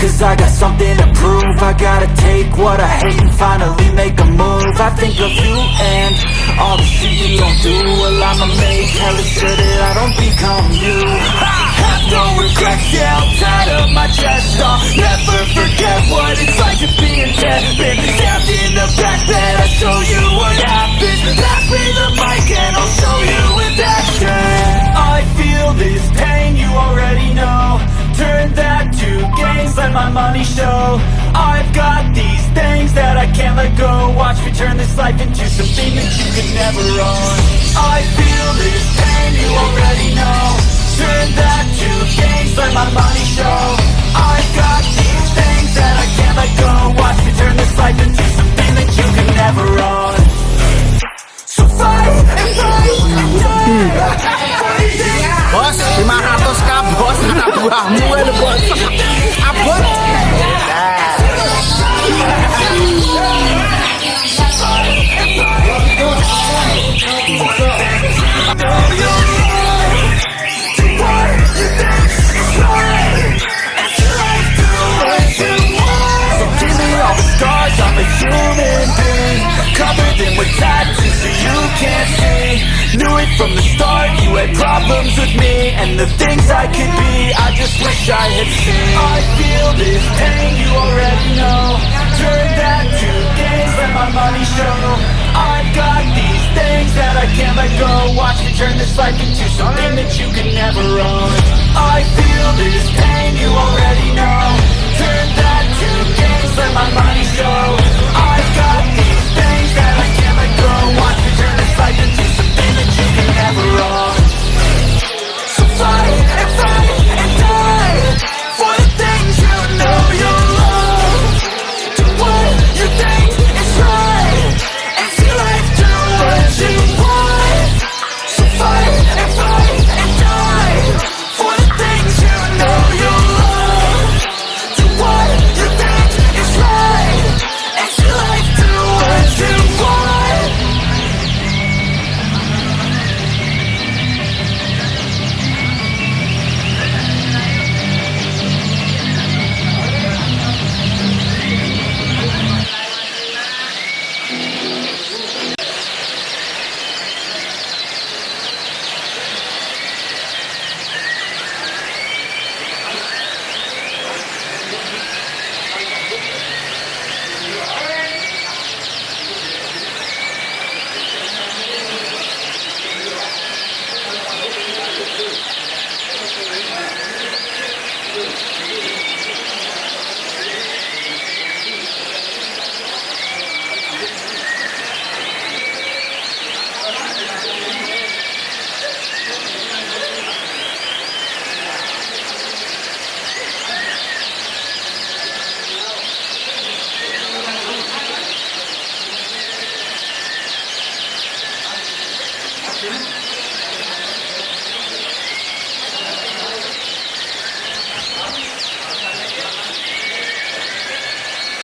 cause I got something to prove. I gotta take what I hate and finally make a move. I think of you and all the shit you don't do. Well, I'ma make hella sure that I don't become you. Have no regrets, yeah, I'll tie up my chest. I'll never forget what it's like to be in debt. Been stabbed in the back bed, I'll show you what happens. Pass me the mic and I'll show you with action. I feel this pain, you already know. Turn that to gains, let my money show. I've got these things that I can't let go. Watch me turn this life into something that you could never own. I feel this pain, you already know. Turn that to gains, let my money show. I've got these things that I can't let go. Watch me turn this life into something that you could never own. So fight and fight and die. Bos, 500k bos, anak buahmu ya bos. Abot. I'm a human being, covered in with tattoos so you can't see. Knew it from the start, you had problems with me and the things I could be, I just wish I had seen. I feel this pain, you already know. Turn that to gains, let my money show. I've got these things that I can't let go. Watch me turn this life into something that you can never own. I feel this pain, you already know. Turn that to gains, let my money show. I've got these things that I can't let go. Watch me turn this life into something that you can never own. So fight and die for the things you know you love. Do what you think is right and see life do what you want. So fight and die for the things you know you love. Do what you think is right and see life do what you want. Good.